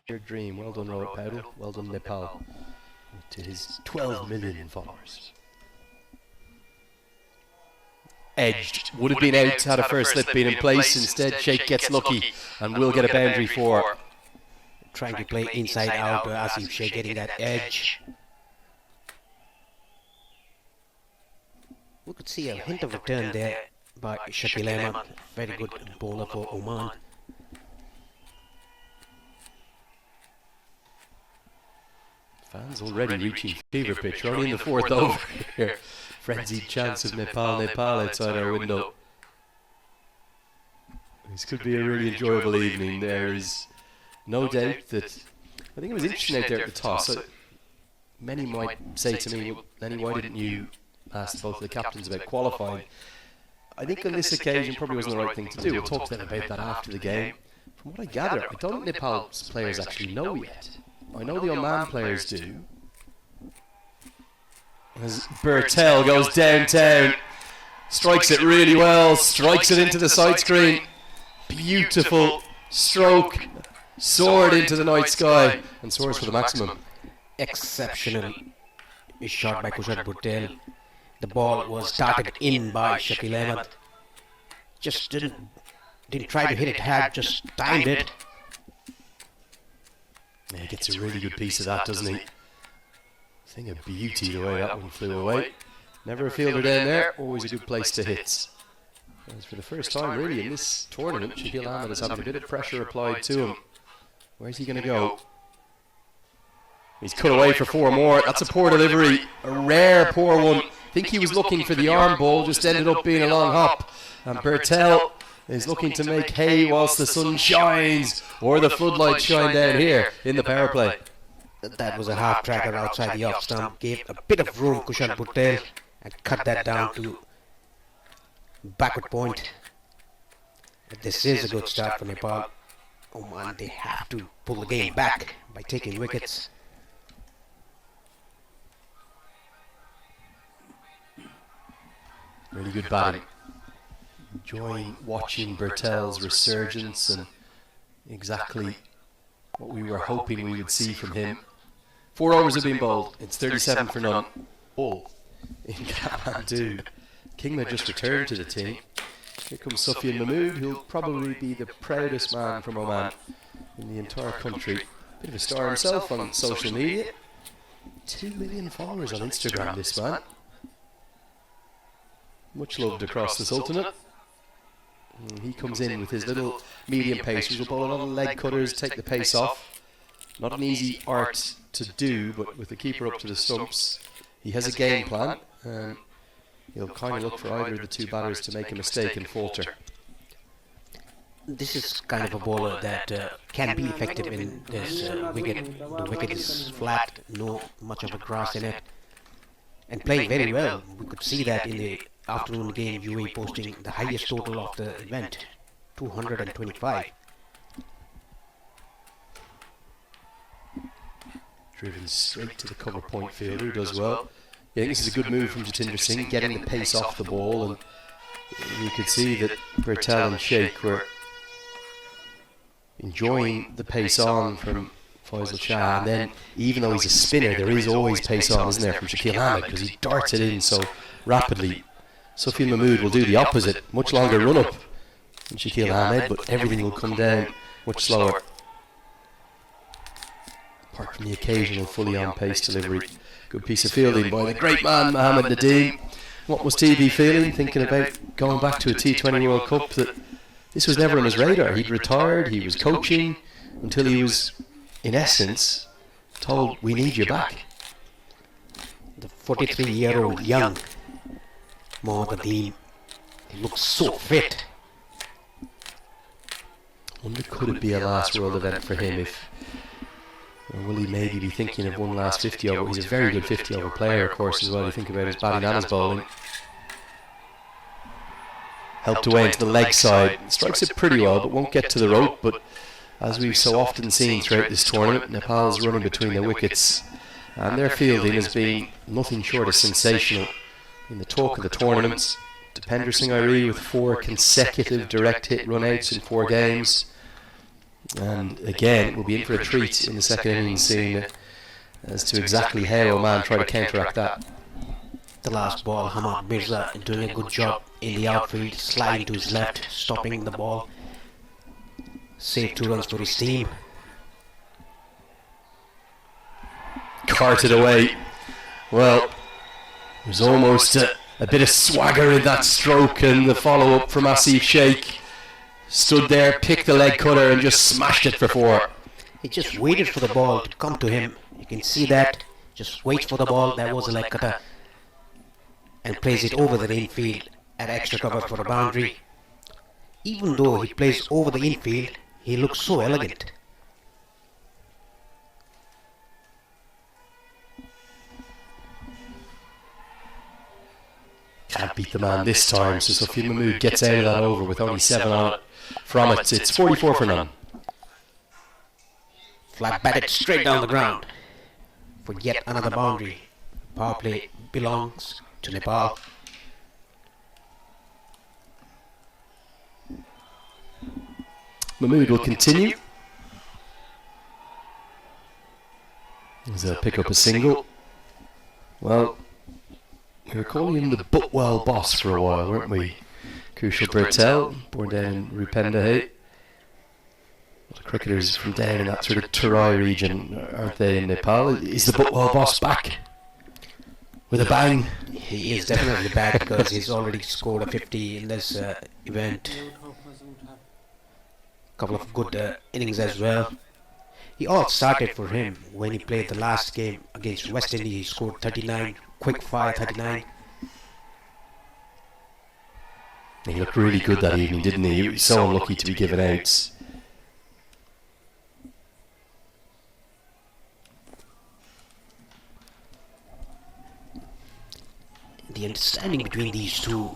Your dream. Well done, Rohit Paudel. Well done, Nepal. To his 12 million followers. Edged. Would have been out had a first slip been in place. Instead, Sheikh gets lucky and will get a boundary for. Trying to play inside out, Asif Sheikh getting that edge. We could see a hint of a turn there by Shakil Ahmed. Very good bowler for Oman. Fans already reaching fever pitch. We're only in the fourth over here. Frenzied chance of Nepal outside our window. This could be a really enjoyable evening. There is no doubt that I think it was interesting out there at the toss. So many might say to me, Lenny, why didn't you ask both the captains about qualifying? I think on this occasion probably wasn't the right thing to do. We'll talk to them about that after the game. From what I gather, I don't think Nepal's players actually know yet. I know the Oman players do. As Bertel goes downtown, strikes it really well, strikes it into the side screen. Beautiful stroke, soared into the night sky and soars for the maximum. Exceptional shot by Kushal Bhuttel. The ball was started in by Shakil Ahmed. Just didn't try to hit it hard, just timed it. Yeah, he gets a really good piece of that, doesn't he? Thing of beauty the way that one flew away. Never a fielder down there, always a good place to hit. As for the first time really in this tournament, Shakil Ahmed is having a bit of pressure applied to him. Where's he going to go? He's cut away for four more. That's a poor delivery, a rare poor one. I think he was looking for the arm ball, just ended up being a long hop. And Bertel is looking to make hay whilst the sun shines, or the floodlights shine down here in the power play. That was a half tracker outside the off stump, gave a bit of room Kushal Bhuttel and cut that down to backward point. This is a good start for Nepal. Oman, they have to pull the game back by taking wickets. Really good batting. Enjoying watching Bertel's resurgence and exactly what we were hoping we would see from him. 4 overs have been bowled. It's 37 for none. All in Kathmandu. Kingma just returned to the team. Here comes Sufyan Mahmood, who'll probably be the proudest man from Oman in the entire country. Bit of a star himself on social media. 2 million followers on Instagram, this man. Much loved across the Sultanate. And he comes in with his little medium pace. He'll bowl a lot of leg cutters, take the pace off. Not an easy art to do, but with the keeper up to the stumps, he has a game plan. He'll kind of look for either of the two batters to make a mistake and falter. This is kind of a bowler that can be effective in this wicket. The wicket is flat, no much of a grass in it, and playing very well. We could see that in the afternoon game, UAE posting the highest total of the event, 225. Driven straight to the cover point fielder, who does well. I think this is a good move from Jatinder Singh, getting the pace off the ball, and you could see that Bertel and Sheikh were enjoying the pace on from Faisal Shah, and then even though he's a spinner, there is always pace on, isn't there, from Shakil Ahmed, because he darts it in so rapidly. Sufyan Mahmood will do the opposite, much longer run up than Shakil Ahmed, but everything will come down much slower. Apart from the occasional fully on pace delivery. Good piece of fielding by the great man Mohammed Nadeem. What was TB feeling, thinking about going back to a T20 World Cup? That this was never on his radar. He'd retired, he was coaching, until he was, in essence, told, we need you back. The 43-year-old young Mohammed Nadeem, he looks so fit. I wonder, could it be a last world event for him? If, or will he maybe be thinking of one last 50 over? He's a very good 50 over player, of course, as well. You think about his batting and his bowling. Helped away into the leg side. Strikes it pretty well, but won't get to the rope. But as we've so often seen throughout this tournament, Nepal's running between the wickets, and their fielding has been nothing short of sensational. In the talk of the tournaments, Dipender Singh Airi with 4 consecutive direct hit run outs in 4 games. And again, we'll be in for a treat in the second innings soon as to exactly how Oman try to counteract that. The last ball, Hamad Mirza doing a good job in the outfield, sliding to his left, stopping the ball. Saved 2 runs for his team. Carted away. Well, there's almost a bit of swagger in that stroke, and the follow-up from Asif Sheikh. Stood there, picked the leg cutter and just smashed it for 4. He just waited for the ball to come to him. You can see that. Just waits for the ball. That was a leg cutter. And plays it over the infield at extra cover for a boundary. Even though he plays over the infield, he looks so elegant. Can't beat the man this time, so Sophia Mahmood gets out of that over with only 7 on it. From it, it's 44 for none. Flat batted straight down the ground for yet another boundary. Power play belongs to Nepal. Mahmood will continue. He'll pick up a single. Well, we were calling him the Butwell boss for a while, weren't we? Kushal Bertel, born down in Rupendahe. The cricketers from down in that sort of Terai region, aren't they, in Nepal? Is the Butwell boss back? With a bang? He is definitely back because he's already scored a 50 in this event. Couple of good innings as well. He all started for him when he played the last game against West Indies. He scored 39, quick fire 39. He looked really good that evening, didn't he? He was so unlucky to be given outs. The understanding between these two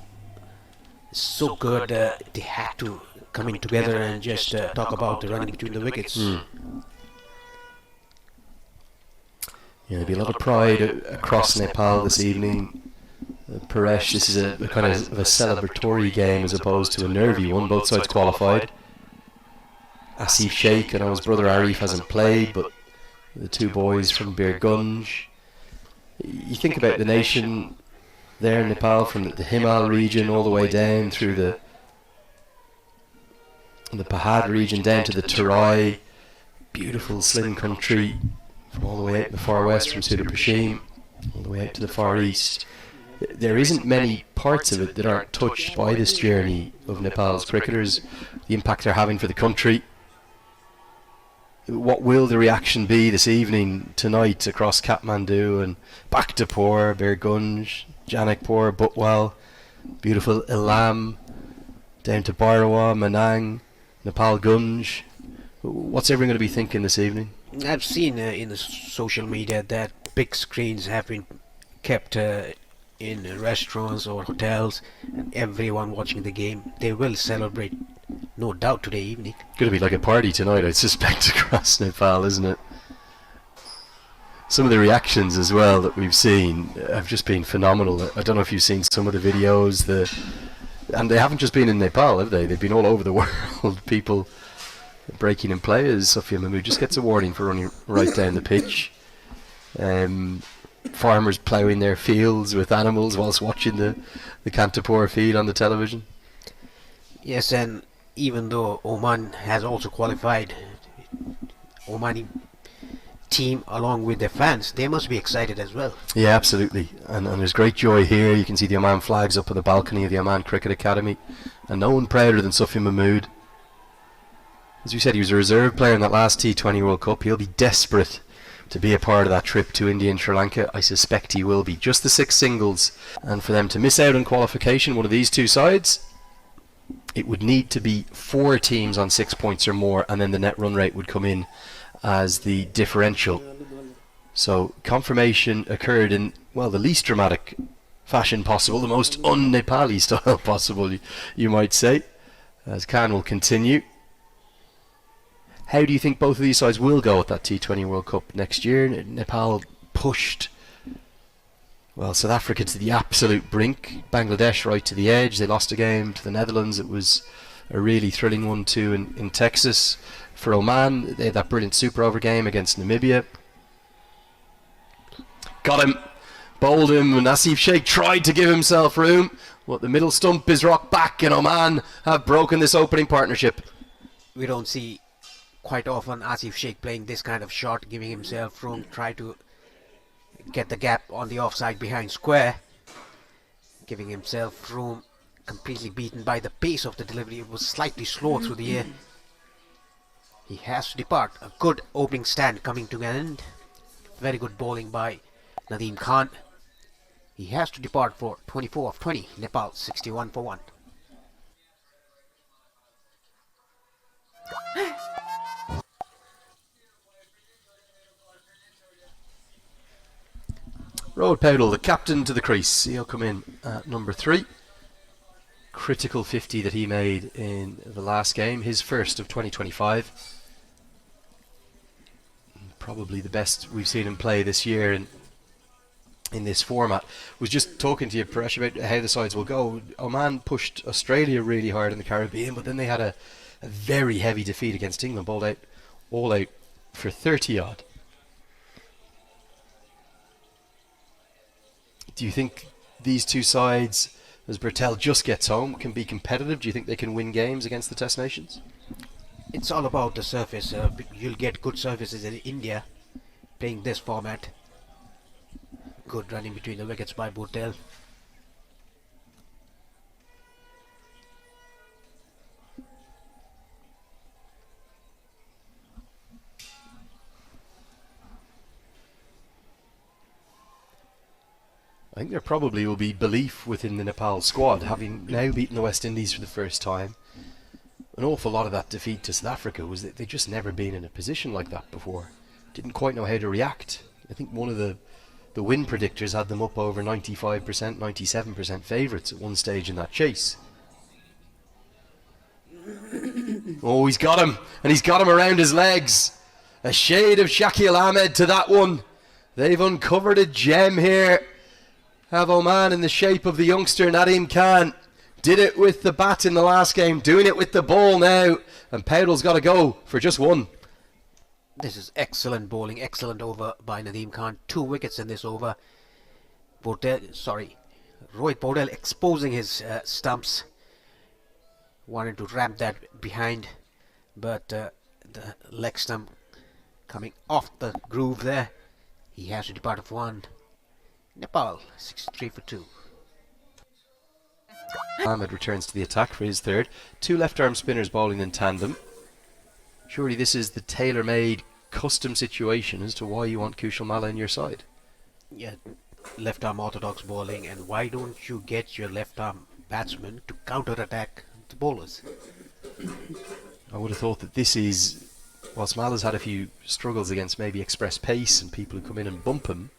is so good. They had to come in together and just talk about the running between the wickets. Yeah, there'll be a lot of pride across Nepal this evening. Paresh, this is a kind of a celebratory game as opposed to a nervy one. Both sides qualified. Asif Sheikh, I know his brother Arif hasn't played, but the 2 boys from Bir Gunj. You think about the nation there in Nepal, from the Himal region all the way down through the Pahad region down to the Terai, beautiful slim country, from all the way out in the far west from Sudar Pashim, all the way out to the far east. There isn't many parts of it that aren't touched by this journey of Nepal's cricketers, the impact they're having for the country. What will the reaction be this evening, tonight, across Kathmandu and Bhaktapur, Bir Gunj, Janakpur, Butwal, beautiful Ilam, down to Bhairawa, Manang, Nepal Gunj. What's everyone going to be thinking this evening? I've seen in the social media that big screens have been kept in restaurants or hotels, and everyone watching the game, they will celebrate, no doubt, today evening. Going to be like a party tonight, I suspect, across Nepal, isn't it? Some of the reactions as well that we've seen have just been phenomenal. I don't know if you've seen some of the videos, and they haven't just been in Nepal, have they? They've been all over the world. People breaking in play as Sophia Mahmood just gets a warning for running right down the pitch. Farmers ploughing their fields with animals whilst watching the Kantapur feed on the television. Yes, and even though Oman has also qualified, Omani team along with their fans, they must be excited as well. Yeah, absolutely. And there's great joy here. You can see the Oman flags up on the balcony of the Oman Cricket Academy, and no one prouder than Sophia Mahmood. As you said, he was a reserve player in that last T20 World Cup. He'll be desperate to be a part of that trip to India and Sri Lanka. I suspect he will be. Just the 6 singles, and for them to miss out on qualification, one of these two sides, it would need to be 4 teams on 6 points or more, and then the net run rate would come in as the differential. So confirmation occurred in, well, the least dramatic fashion possible, the most un-Nepali style possible, you might say, as Khan will continue. How do you think both of these sides will go at that T20 World Cup next year? Nepal pushed, well, South Africa to the absolute brink, Bangladesh right to the edge. They lost a game to the Netherlands. It was a really thrilling one too in Texas. for Oman. They had that brilliant super over game against Namibia. Got him, bowled him, and Asif Sheikh tried to give himself room. But the middle stump is rocked back, and Oman have broken this opening partnership. We don't see quite often Asif Sheikh playing this kind of shot, giving himself room, try to get the gap on the offside behind square, giving himself room, completely beaten by the pace of the delivery. It was slightly slow through the air. He has to depart. A good opening stand coming to an end. Very good bowling by Nadeem Khan. He has to depart for 24 of 20. Nepal 61 for 1. Rohit Paudel, the captain, to the crease. He'll come in at number 3. Critical 50 that he made in the last game, his first of 2025. Probably the best we've seen him play this year in this format. Was just talking to you, Paresh, about how the sides will go. Oman pushed Australia really hard in the Caribbean, but then they had a very heavy defeat against England, bowled out all out for 30 odd. Do you think these two sides, as Bertel just gets home, can be competitive? Do you think they can win games against the Test Nations? It's all about the surface. You'll get good surfaces in India playing this format. Good running between the wickets by Bertel. I think there probably will be belief within the Nepal squad, having now beaten the West Indies for the first time. An awful lot of that defeat to South Africa was that they'd just never been in a position like that before. Didn't quite know how to react. I think one of the win predictors had them up over 95%, 97% favourites at one stage in that chase. Oh, he's got him, and he's got him around his legs. A shade of Shakil Ahmed to that one. They've uncovered a gem here. Have Oman in the shape of the youngster Nadeem Khan. Did it with the bat in the last game, doing it with the ball now, and Paudel's got to go for just one. This is excellent bowling, excellent over by Nadeem Khan. 2 wickets in this over. Rohit Paudel exposing his stumps. Wanted to ramp that behind, but the leg stump coming off the groove there. He has to depart of 1. Nepal 63 for 2. Ahmed returns to the attack for his third. 2 left-arm spinners bowling in tandem. Surely this is the tailor-made custom situation as to why you want Kushal Malla in your side. Yeah, left-arm orthodox bowling, and why don't you get your left-arm batsman to counter-attack the bowlers? I would have thought that this is, whilst Malla's had a few struggles against maybe express pace and people who come in and bump him,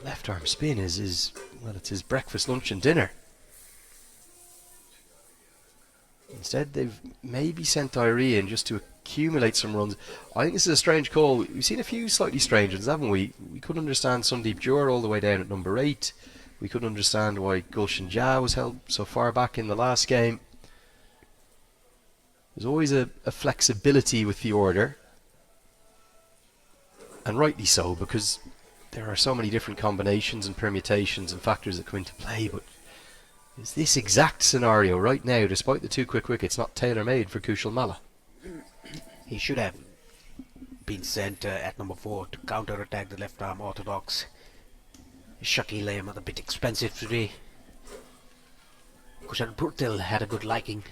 left-arm spin is well, it's his breakfast, lunch and dinner. Instead, they've maybe sent Irie in just to accumulate some runs. I think this is a strange call. We've seen a few slightly strange ones, haven't we? We couldn't understand Sundeep Jur all the way down at number 8. We couldn't understand why Gulshan Jha was held so far back in the last game. There's always a flexibility with the order. And rightly so, because there are so many different combinations and permutations and factors that come into play, but is this exact scenario right now, despite the 2 quick wickets, not tailor-made for Kushal Malla? He should have been sent at number 4 to counter-attack the left-arm orthodox. Shakil Ahmed a bit expensive today. Kushal Bertel had a good liking.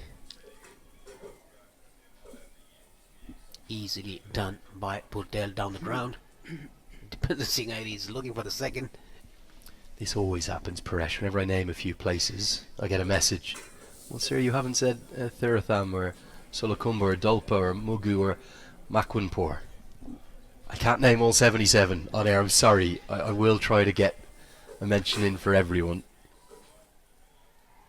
Easily done by Bertel down the ground. Depends Singh is looking for the second. This always happens, Paresh. Whenever I name a few places, I get a message. Well, sir, you haven't said Thiratham or Sulakumba or Dulpa or Mugu or Makwinpur. I can't name all 77 on air, I'm sorry. I will try to get a mention in for everyone.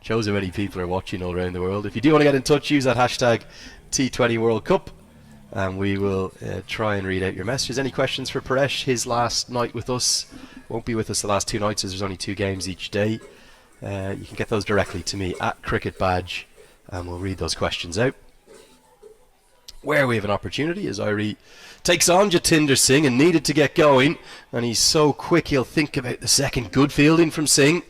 Shows how many people are watching all around the world. If you do want to get in touch, use that hashtag T20 World Cup, and we will try and read out your messages. Any questions for Paresh? His last night with us. Won't be with us the last 2 nights as there's only 2 games each day. You can get those directly to me at Cricket Badge, and we'll read those questions out. where we have an opportunity as Irie takes on Jatinder Singh and needed to get going, and he's so quick he'll think about the second. Good fielding from Singh.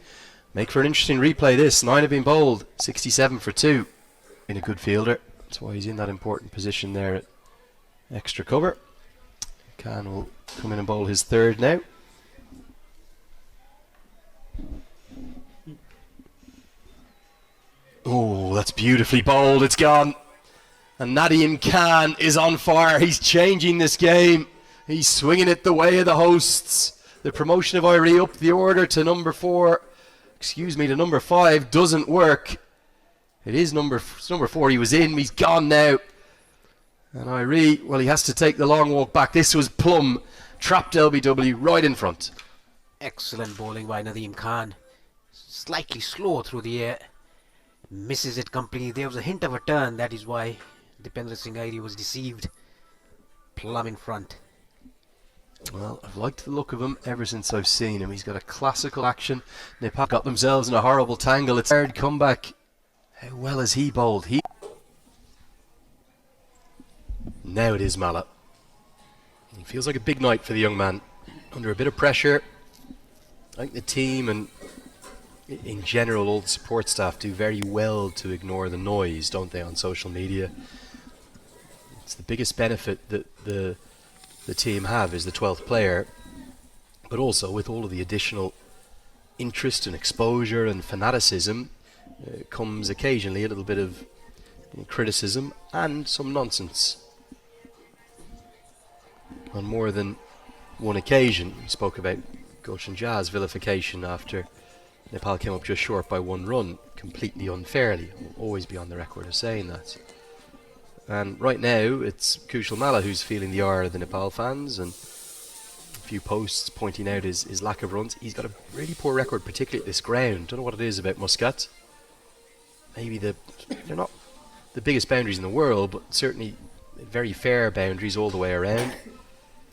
Make for an interesting replay this. 9 have been bowled, 67 for 2. In a good fielder. That's why he's in that important position there at extra cover. Khan will come in and bowl his third now. Oh, that's beautifully bowled. It's gone. And Nadeem Khan is on fire. He's changing this game. He's swinging it the way of the hosts. The promotion of Irie up the order to number 5 doesn't work. It is number 4 he was in. He's gone now. And Irie, well, he has to take the long walk back. This was plumb. Trapped LBW right in front. Excellent bowling by Nadeem Khan. Slightly slow through the air. Misses it completely. There was a hint of a turn. That is why Dipendra Singh Irie was deceived. Plumb in front. Well, I've liked the look of him ever since I've seen him. He's got a classical action. Nepal got themselves in a horrible tangle. It's third comeback. How well has he bowled? Now it is Mala. He feels like a big night for the young man. Under a bit of pressure. I think the team and in general all the support staff do very well to ignore the noise, don't they, on social media. It's the biggest benefit that the team have is the 12th player, but also with all of the additional interest and exposure and fanaticism comes occasionally a little bit of criticism and some nonsense. On more than one occasion, we spoke about Gulshan Jah's vilification after Nepal came up just short by 1 run, completely unfairly. I'll always be on the record of saying that. And right now, it's Kushal Malla who's feeling the ire of the Nepal fans, and a few posts pointing out his lack of runs. He's got a really poor record, particularly at this ground. Don't know what it is about Muscat. Maybe they're not the biggest boundaries in the world, but certainly very fair boundaries all the way around.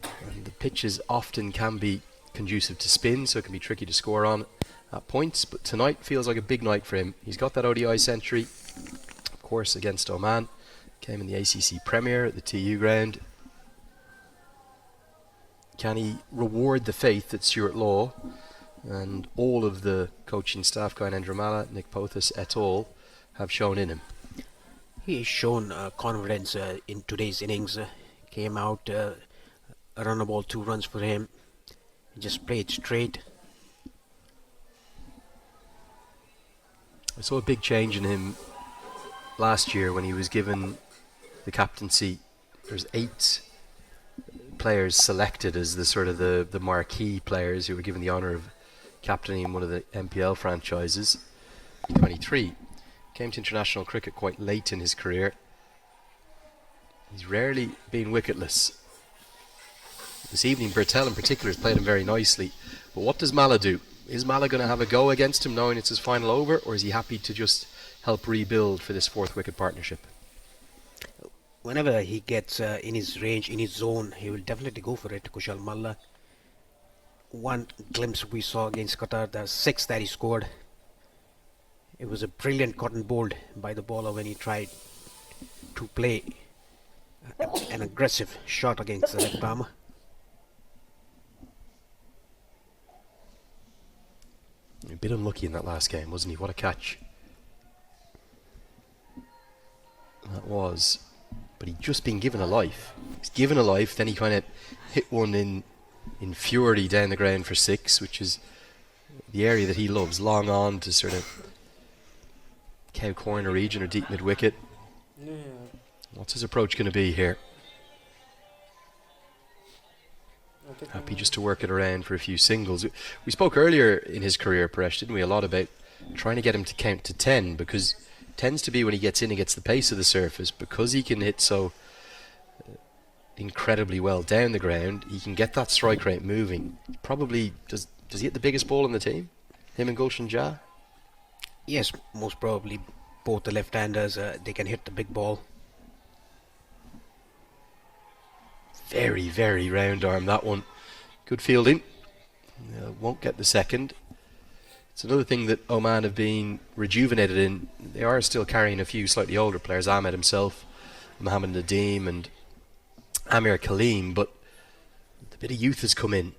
And the pitches often can be conducive to spin, so it can be tricky to score on at points. But tonight feels like a big night for him. He's got that ODI century, of course, against Oman. Came in the ACC Premier at the TU ground. Can he reward the faith that Stuart Law and all of the coaching staff, Gyanendra Malla, Nick Pothas et al., have shown in him? He has shown confidence in today's innings. Came out, a run of ball, 2 runs for him. He just played straight. I saw a big change in him last year when he was given the captaincy. There's 8 players selected as the sort of the marquee players who were given the honour of captaining one of the MPL franchises. 23. Came to international cricket quite late in his career. He's rarely been wicketless. This evening, Bertel in particular has played him very nicely. But what does Malla do? Is Malla going to have a go against him knowing it's his final over, or is he happy to just help rebuild for this 4th wicket partnership? Whenever he gets in his range, in his zone, he will definitely go for it, Kushal Malla. One glimpse we saw against Qatar, the 6 that he scored. It was a brilliant cotton bowled by the bowler when he tried to play an aggressive shot against the leg palmer. A bit unlucky in that last game, wasn't he? What a catch that was. But he'd just been given a life. He's given a life, then he kind of hit one in fury down the ground for 6, which is the area that he loves, long on to sort of cow corner region or deep mid wicket. Yeah. What's his approach going to be here? Happy just to work it around for a few singles. We spoke earlier in his career, Paresh, didn't we, a lot about trying to get him to count to 10, because it tends to be when he gets in and gets the pace of the surface, because he can hit so incredibly well down the ground, he can get that strike rate moving. Probably, does he hit the biggest ball in the team? Him and Gulshan Jah? Yes, most probably. Both the left-handers, they can hit the big ball. Very, very round arm, that one. Good fielding. Won't get the second. It's another thing that Oman have been rejuvenated in. They are still carrying a few slightly older players. Ahmed himself Mohammed Nadeem and Amir Kaleem, but a bit of youth has come in.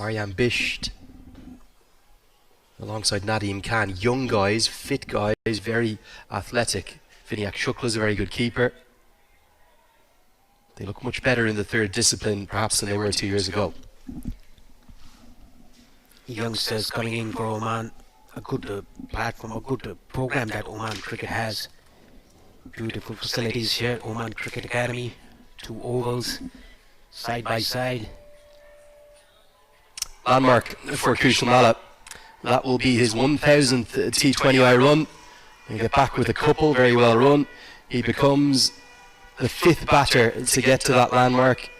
Aryan Bisht alongside Nadeem Khan, young guys, fit guys, very athletic. Vinayak Shukla is a very good keeper. They look much better in the third discipline perhaps than they were 2 years ago. Youngsters coming in for Oman, a good platform, a good program that Oman Cricket has. Beautiful facilities here at Oman Cricket Academy. 2 ovals, side by side. Landmark for Kushal Malla. That will be his 1000th T20I run. He'll get back with a couple, very well run. He becomes the 5th batter to get to that landmark.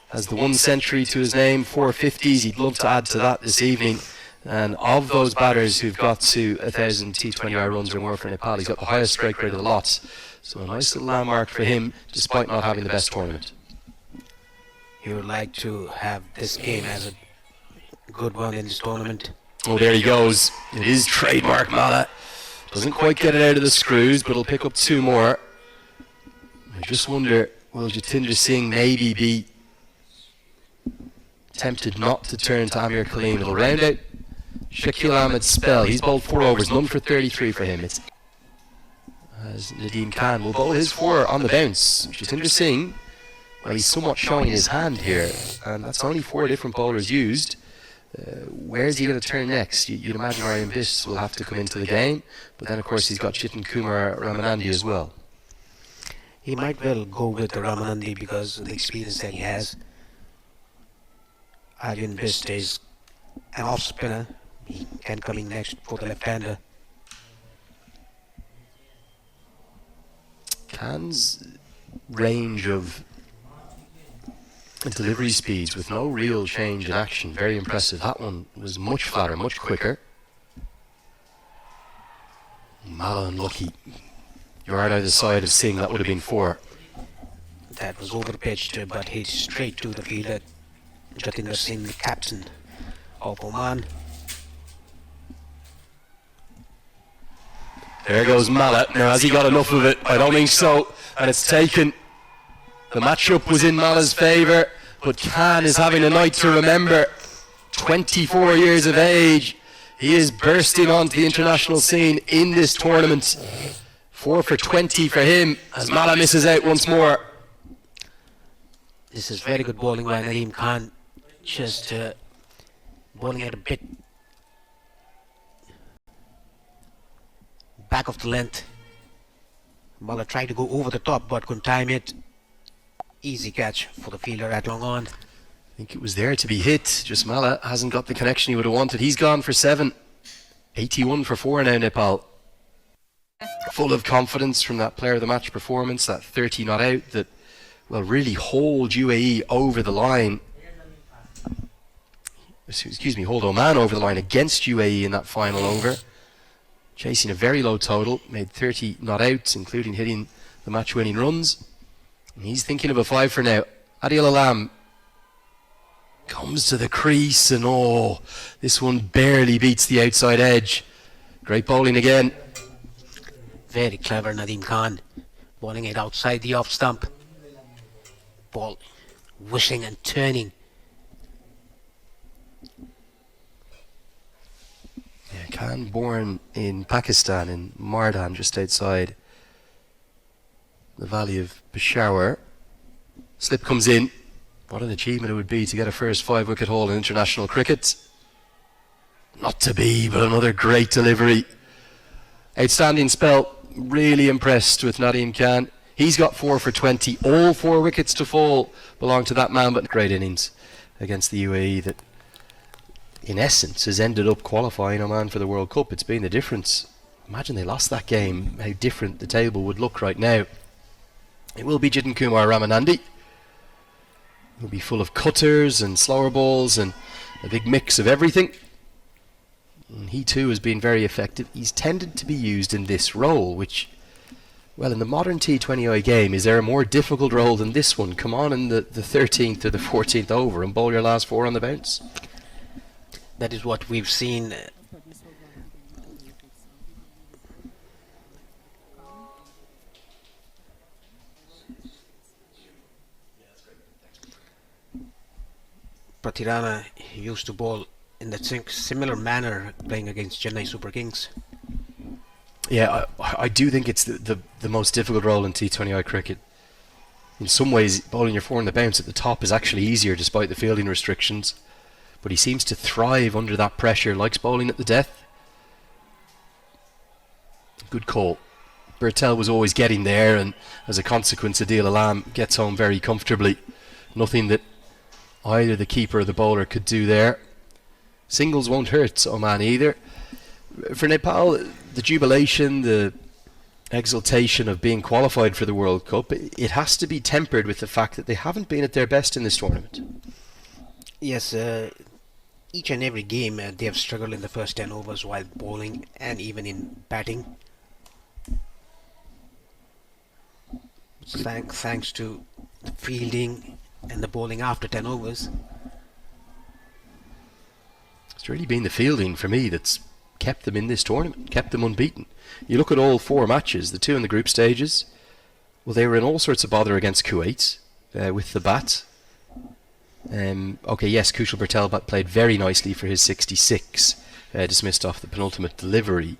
Has the 1 century to his name, 4 50s. He'd love to add to that this evening. And of those batters who've got to 1000 T20I runs or more for Nepal, he's got the highest strike rate of the lot. So a nice little landmark for him, despite not having the best tournament. He would like to have this game as a good one in this tournament. Oh, there he goes. It is trademark Malla. Doesn't quite get it out of the screws, but he'll pick up 2 more. I just wonder, will Jatinder Singh maybe be tempted not to turn to Amir Kaleem? It'll round out Shakil Ahmed's spell. He's bowled 4 overs, none for 33 for him. It's as Nadeem Khan will bowl his 4 on the bounce. Jatinder Singh, well, he's somewhat showing his hand here, and that's only 4 different bowlers used. Where's he going to turn next? You'd imagine Aryan Bisht will have to come into the game, but then of course he's got Chitan Kumar Ramanandi as well. He might well go with the Ramanandi because of the experience that he has. Aryan Bisht is an off spinner. He can come in next for the left-hander. Khan's range of delivery speeds with no real change in action, very impressive. That one was much flatter, much quicker. Malla unlucky. Yard either side of Singh, that would have been 4. That was over-pitched, but hit straight to the fielder. Jatinder Singh, the captain of Oman. There goes Malla. Now, has he got enough of it? I don't think so. And it's taken. The matchup was in Malla's favour, but Khan is having a night to remember. 24 years of age. He is bursting onto the international scene in this tournament. 4 for 20 for him as Malla misses out once more. This is very good bowling by Nadeem Khan. Just bowling at a bit back of the length. Malla tried to go over the top but couldn't time it. Easy catch for the fielder at long on. I think it was there to be hit. Just Malla hasn't got the connection he would have wanted. He's gone for 7. 81 for 4 now, Nepal. Full of confidence from that player of the match performance, that 30 not out that will really hold UAE over the line. Excuse me, hold Oman over the line against UAE in that final over. Chasing a very low total, made 30 not outs, including hitting the match-winning runs. And he's thinking of a 5 for now. Adil Alam comes to the crease and this one barely beats the outside edge. Great bowling again. Very clever Nadeem Khan, bowling it outside the off stump. Ball wishing and turning. Yeah, Khan born in Pakistan, in Mardan, just outside the valley of Peshawar. Slip comes in. What an achievement it would be to get a first 5-wicket haul in international cricket. Not to be, but another great delivery. Outstanding spell. Really impressed with Nadeem Khan. He's got 4 for 20. All 4 wickets to fall belong to that man, but great innings against the UAE that, in essence, has ended up qualifying Oman for the World Cup. It's been the difference. Imagine they lost that game, how different the table would look right now. It will be Chitan Kumar Ramanandi. It will be full of cutters and slower balls and a big mix of everything. And he too has been very effective. He's tended to be used in this role, which, well, in the modern T20I game, is there a more difficult role than this one? Come on in the 13th or the 14th over and bowl your last 4 on the bounce. That is what we've seen. Pratirana used to bowl in that similar manner playing against Chennai Super Kings. Yeah, I do think it's the most difficult role in T20I cricket. In some ways, bowling your four in the bounce at the top is actually easier despite the fielding restrictions. But he seems to thrive under that pressure, likes bowling at the death. Good call. Bertel was always getting there, and as a consequence, Adil Alam gets home very comfortably. Nothing that either the keeper or the bowler could do there. Singles won't hurt Oman either. For Nepal, the jubilation, the exultation of being qualified for the World Cup, it has to be tempered with the fact that they haven't been at their best in this tournament. Yes, each and every game they have struggled in the first 10 overs while bowling and even in batting. Thanks to the fielding and the bowling after 10 overs. It's really been the fielding for me that's kept them in this tournament, kept them unbeaten. You look at all four matches, the two in the group stages, well, they were in all sorts of bother against Kuwait with the bat. Okay, yes, Kushal Patel played very nicely for his 66, dismissed off the penultimate delivery.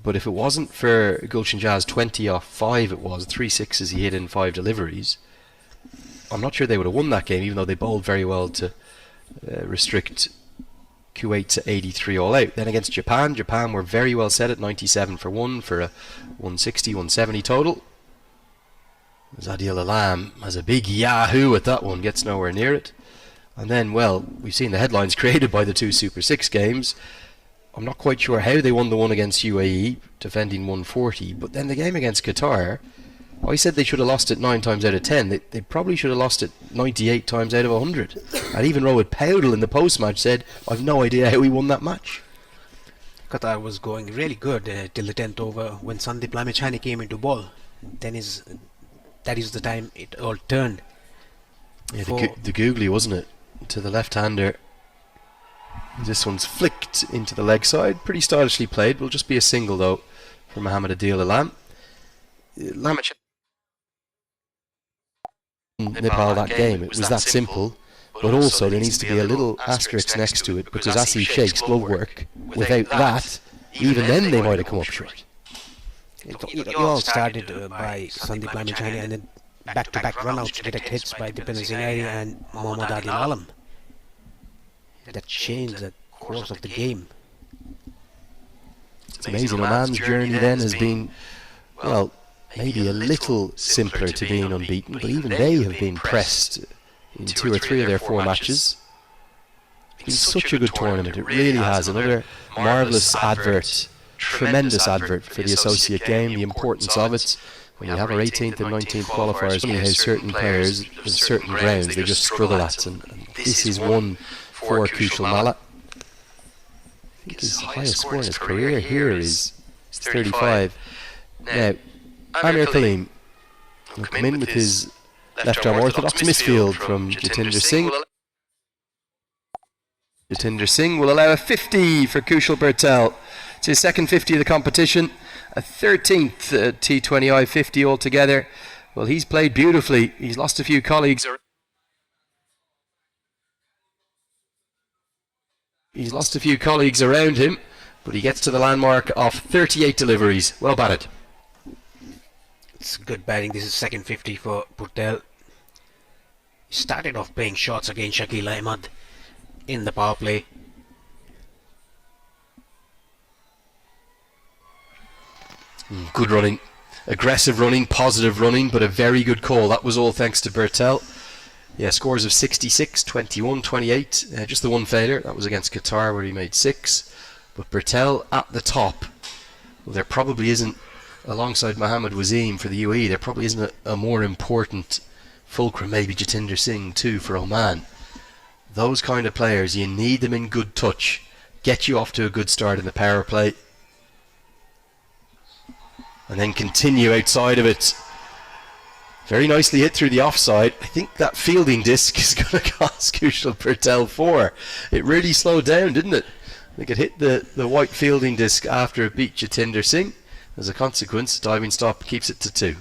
But if it wasn't for Gulshan Jazz 20 off 5, it was 3 sixes he hit in 5 deliveries, I'm not sure they would have won that game, even though they bowled very well to restrict Kuwait to 83 all out. Then against Japan were very well set at 97 for 1 for a 160, 170 total. Adil Alam has a big yahoo at that one, gets nowhere near it. And then, well, we've seen the headlines created by the 2 Super 6 games. I'm not quite sure how they won the one against UAE, defending 140, but then the game against Qatar, I said they should have lost it 9 times out of 10. They probably should have lost it 98 times out of 100. And even Rohit Powdell in the post-match said, I've no idea how we won that match. Qatar was going really good till the 10th over when Sandeep Lamichhane came into ball. That is the time it all turned. Yeah, the googly, wasn't it? To the left-hander. This one's flicked into the leg side. Pretty stylishly played. Will just be a single, though, for Mohammad Adil Alam. Lamichhane Nepal that game, it was that simple, but also there needs to be a little asterisk next to it, because Asif Sheikh's glove work, without that, even then they might have come up short. It all started by Sandeep Lamichhane and then back-to-back runouts, direct hits by Dipender Singh and Mohammad Adil Alam. That changed the course of the game. It's amazing. Oman's journey then has been, well, maybe a little simpler to being unbeaten, but even they have been pressed in 2 or 3 of their 4 matches. It's been such a good tournament, it really has. Another marvellous advert, tremendous advert for the associate game, the importance of it. When you have our 18th and 19th qualifiers, funny how certain players, in certain grounds, they just struggle at, and this is one for Kushal Malla. I think his highest score in his career here is 35. Now, Amir Kaleem will come in with his left-arm orthodox misfield from Jatinder Singh. Jatinder Singh will allow a 50 for Kushal Patel. It's his second 50 of the competition, a 13th T20I 50 altogether. Well, he's played beautifully. He's lost a few colleagues. He's lost a few colleagues around him, but he gets to the landmark of 38 deliveries. Well batted. It's good batting. This is second 50 for Patel. He started off playing shots against Shakil Ahmed in the power play. Good running, aggressive running, positive running, but a very good call. That was all thanks to Bertel. Yeah, scores of 66, 21, 28. Just the one failure. That was against Qatar where he made 6. But Bertel at the top. Well, there probably isn't, alongside Mohammad Wazeem for the UAE, there probably isn't a more important fulcrum. Maybe Jatinder Singh too for Oman. Those kind of players, you need them in good touch. Get you off to a good start in the power play. And then continue outside of it. Very nicely hit through the offside. I think that fielding disc is going to cost Kushal Patel 4. It really slowed down, didn't it? I think it hit the white fielding disc after it beat Jatinder Singh. As a consequence, diving stop keeps it to 2.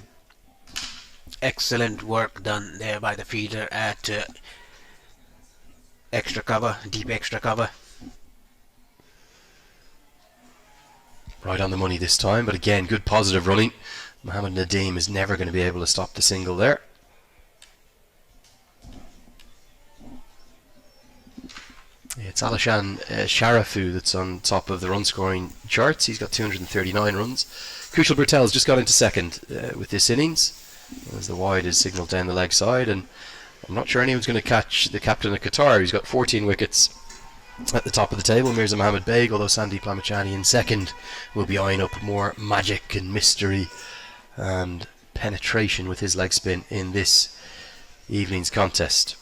Excellent work done there by the fielder at extra cover, deep extra cover. Right on the money this time, but again, good positive running. Mohammed Nadeem is never going to be able to stop the single there. It's Alishan Sharafu that's on top of the run scoring charts. He's got 239 runs. Kushal Bertel's just got into second with this innings, as the wide is signalled down the leg side, and I'm not sure anyone's going to catch the captain of Qatar, who's got 14 wickets at the top of the table, Mirza Mohammed Beg, although Sandeep Lamachani in second will be eyeing up more magic and mystery and penetration with his leg spin in this evening's contest.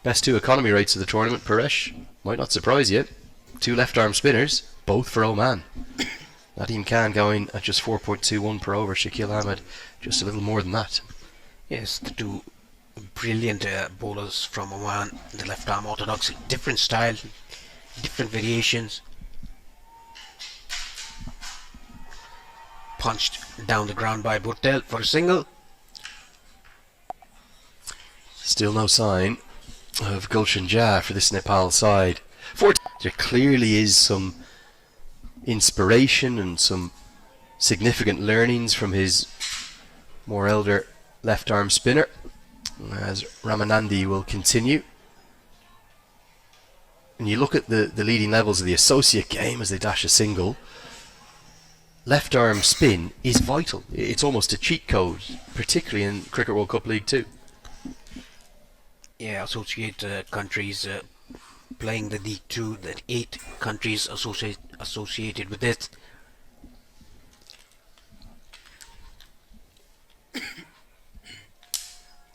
Best two economy rates of the tournament, Paresh. Might not surprise you. Two left-arm spinners, both for Oman. Nadeem Khan going at just 4.21 per over. Shakil Ahmed just a little more than that. Yes, the two brilliant bowlers from Oman. The left-arm orthodox, different style, different variations. Punched down the ground by Bhuttel for a single. Still no sign of Gulshan Jah for this Nepal side. There clearly is some inspiration and some significant learnings from his more elder left arm spinner, as Ramanandi will continue. And you look at the leading levels of the associate game as they dash a single. Left arm spin is vital. It's almost a cheat code, particularly in Cricket World Cup League 2. Yeah, associate countries playing the League 2, that 8 countries associated with it.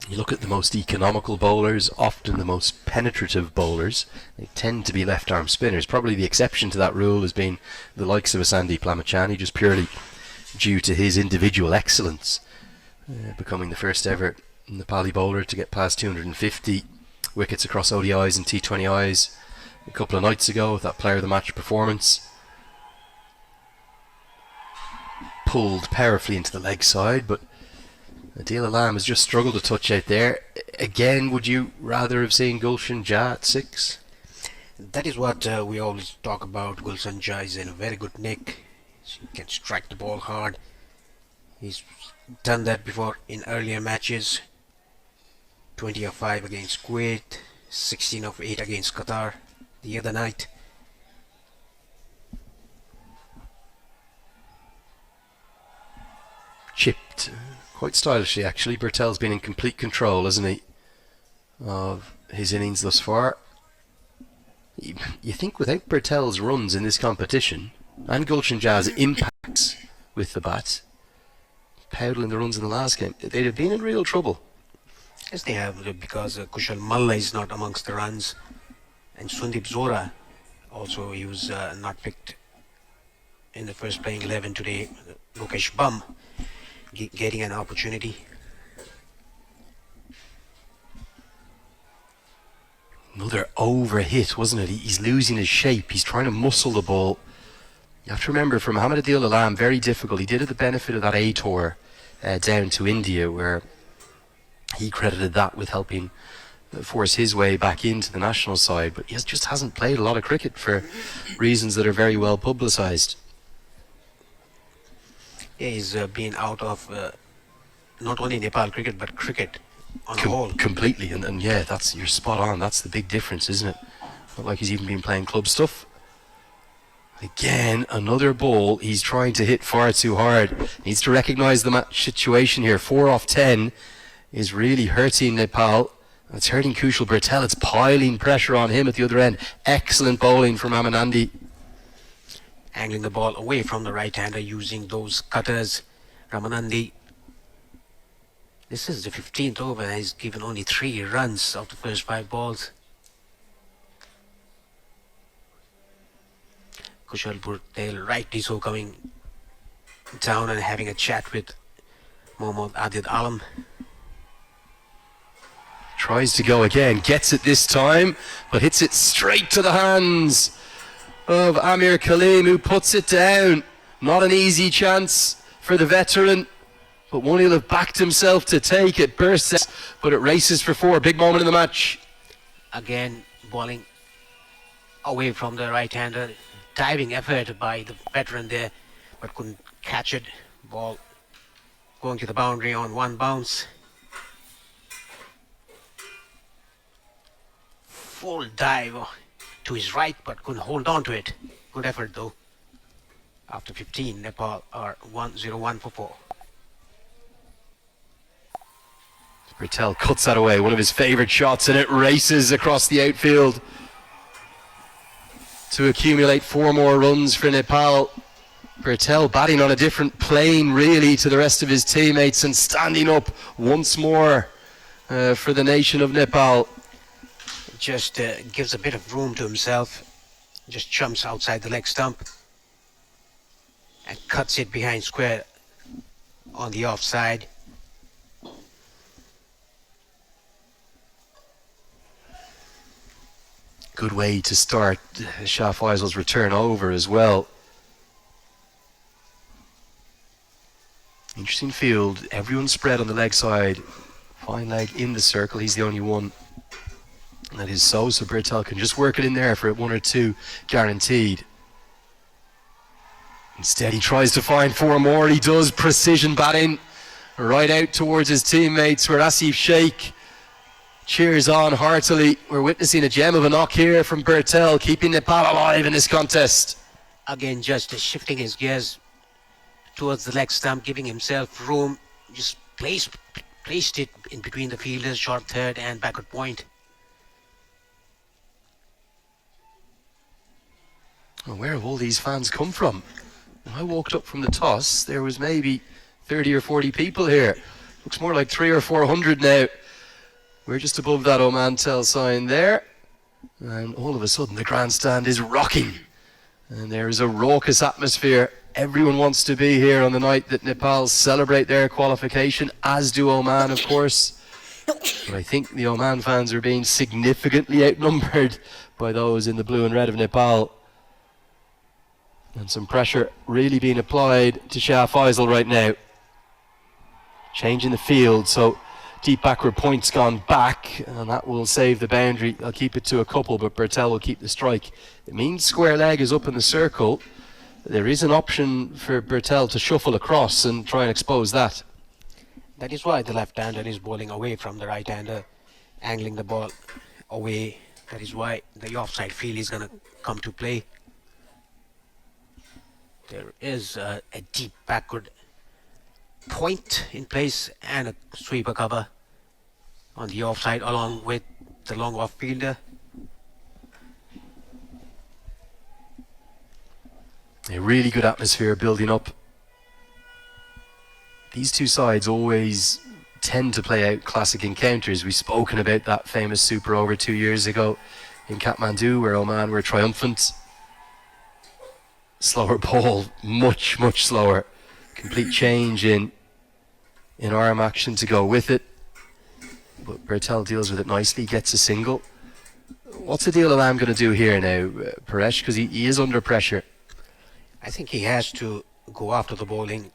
You look at the most economical bowlers, often the most penetrative bowlers, they tend to be left-arm spinners. Probably the exception to that rule has been the likes of a Sandeep Lamachani, just purely due to his individual excellence, becoming the first ever Nepali bowler to get past 250 wickets across ODIs and T20Is a couple of nights ago with that player of the match performance. Pulled powerfully into the leg side, but Adil Alam has just struggled to touch out there. Again, would you rather have seen Gulshan Jah at 6? That is what we always talk about. Gulshan Jah is in a very good nick. He can strike the ball hard. He's done that before in earlier matches. 20 of 5 against Kuwait, 16 of 8 against Qatar the other night. Chipped quite stylishly, actually. Bertel's been in complete control, hasn't he, of his innings thus far. You think without Bertel's runs in this competition and Gulshan Jah's impacts with the bat, powdling the runs in the last game, they'd have been in real trouble. Yes, they have, because Kushal Malla is not amongst the runs, and Sundeep Zora also, he was not picked in the first playing 11 today. Lokesh Bum getting an opportunity. Another over hit, wasn't it? He's losing his shape. He's trying to muscle the ball. You have to remember, for Mohammed Adil Alam, very difficult. He did have the benefit of that A tour down to India, where he credited that with helping force his way back into the national side. But he just hasn't played a lot of cricket for reasons that are very well publicised. Yeah, he's been out of not only Nepal cricket, but cricket on the whole. Completely, and yeah, you're spot on. That's the big difference, isn't it? Not like he's even been playing club stuff. Again, another ball he's trying to hit far too hard. Needs to recognise the match situation here. 4 off 10 is really hurting Nepal. It's hurting Kushal Bertel. It's piling pressure on him at the other end. Excellent bowling from Ramanandi. Angling the ball away from the right-hander using those cutters. Ramanandi. This is the 15th over and he's given only 3 runs of the first 5 balls. Kushal Bertel rightly so coming down and having a chat with Mohammad Adil Alam. Tries to go again, gets it this time, but hits it straight to the hands of Amir Kaleem, who puts it down. Not an easy chance for the veteran, but one he'll have backed himself to take. It bursts, but it races for 4. Big moment in the match. Again, bowling away from the right-hander. Diving effort by the veteran there, but couldn't catch it. Ball going to the boundary on one bounce. Full dive to his right, but couldn't hold on to it. Good effort though. After 15, Nepal are 1-0-1 for 4. Bertel cuts that away, one of his favourite shots, and it races across the outfield to accumulate 4 more runs for Nepal. Bertel batting on a different plane really to the rest of his teammates and standing up once more for the nation of Nepal. Just gives a bit of room to himself, just jumps outside the leg stump and cuts it behind square on the offside. Good way to start Shah Faisal's return over as well. Interesting field, everyone spread on the leg side. Fine leg in the circle, he's the only one. And that is so Bertel can just work it in there for 1 or 2 guaranteed. Instead he tries to find 4 more, he does. Precision batting right out towards his teammates, where Asif Sheikh cheers on heartily. We're witnessing a gem of a knock here from Bertel, keeping Nepal alive in this contest. Again, just shifting his gears towards the leg stump, giving himself room. Just placed it in between the fielders, short third and backward point. Well, where have all these fans come from? When I walked up from the toss, there was maybe 30 or 40 people here. Looks more like 300 or 400 now. We're just above that Oman Tel sign there. And all of a sudden the grandstand is rocking. And there is a raucous atmosphere. Everyone wants to be here on the night that Nepal celebrate their qualification, as do Oman, of course. But I think the Oman fans are being significantly outnumbered by those in the blue and red of Nepal. And some pressure really being applied to Shah Faisal right now. Changing the field, so deep backward point's gone back, and that will save the boundary. I'll keep it to a couple, but Bertel will keep the strike. It means square leg is up in the circle. There is an option for Bertel to shuffle across and try and expose that. That is why the left-hander is bowling away from the right-hander, angling the ball away. That is why the offside field is going to come to play. There is a deep backward point in place and a sweeper cover on the offside along with the long off fielder. A really good atmosphere building up. These two sides always tend to play out classic encounters. We've spoken about that famous super over 2 years ago in Kathmandu, where Oman were triumphant. Slower ball, much slower. Complete change in arm action to go with it. But Bertel deals with it nicely, gets a single. What's Adil Alam going to do here now, Paresh? Because he is under pressure. I think he has to go after the bowling.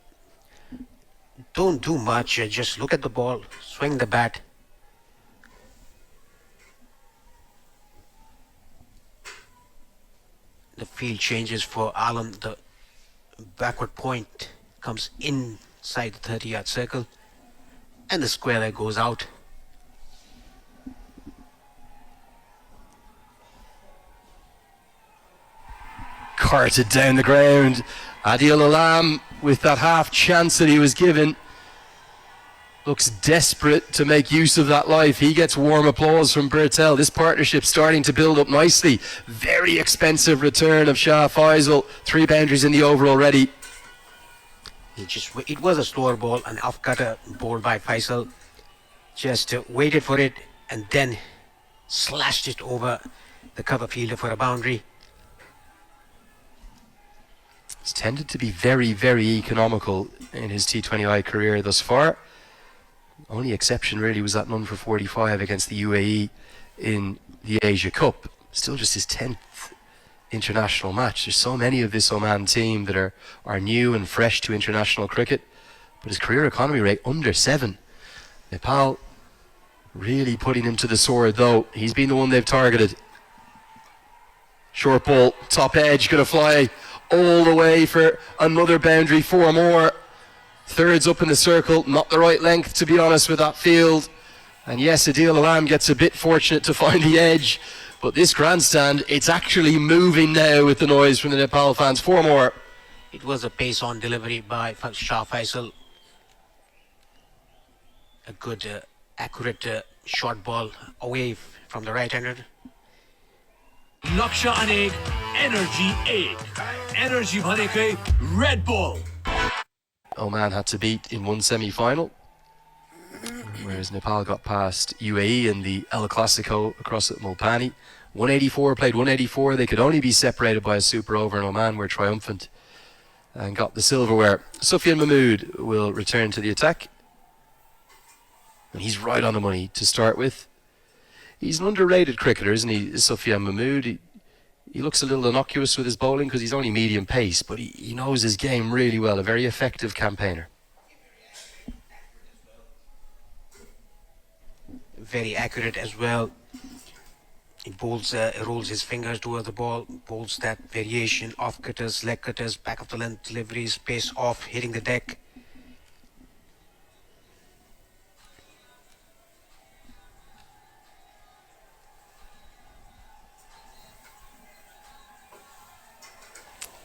Don't do much, just look at the ball, swing the bat. The field changes for Alam. The backward point comes inside the 30-yard circle and the square leg goes out. Carted down the ground. Adil Alam, with that half chance that he was given, looks desperate to make use of that life. He gets warm applause from Bertel. This partnership starting to build up nicely. Very expensive return of Shah Faisal. 3 boundaries in the over already. It was a slower ball, an off-cutter bowled by Faisal. Just waited for it and then slashed it over the cover fielder for a boundary. He's tended to be very economical in his T20I career thus far. Only exception really was that none for 45 against the UAE in the Asia Cup. Still just his 10th international match. There's so many of this Oman team that are new and fresh to international cricket. but his career economy rate under 7. Nepal really putting him to the sword though. He's been the one they've targeted. Short ball, top edge, gonna fly all the way for another boundary, 4 more. Thirds up in the circle, not the right length to be honest with that field. And yes, Adil Alam gets a bit fortunate to find the edge, but this grandstand, it's actually moving now with the noise from the Nepal fans. 4 more. It was a pace on delivery by Shah Faisal. A good, accurate short ball away from the right-hander. Laksha Aneg, Energy Egg. Energy Bhaneke, Red Bull. Oman had to beat in one semi-final, whereas Nepal got past UAE in the El Clasico across at Mulpani. 184 played 184. They could only be separated by a super over, and Oman were triumphant and got the silverware. Sufyan Mahmood will return to the attack. And he's right on the money to start with. He's an underrated cricketer, isn't he, Sufyan Mahmood? He looks a little innocuous with his bowling because he's only medium pace, but he knows his game really well, a very effective campaigner. Very accurate as well. He bowls, rolls his fingers towards the ball, bowls that variation, off cutters, leg cutters, back of the length deliveries, pace off, hitting the deck.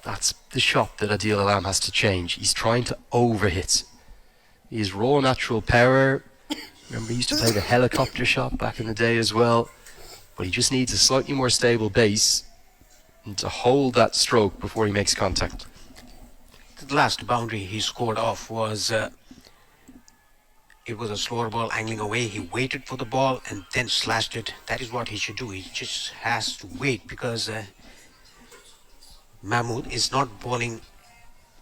That's the shot that Adil Alam has to change. He's trying to overhit. He has raw natural power. Remember, he used to play the helicopter shot back in the day as well. But he just needs a slightly more stable base and to hold that stroke before he makes contact. The last boundary he scored off was, it was a slower ball angling away. He waited for the ball and then slashed it. That is what he should do. He just has to wait because Mahmood is not bowling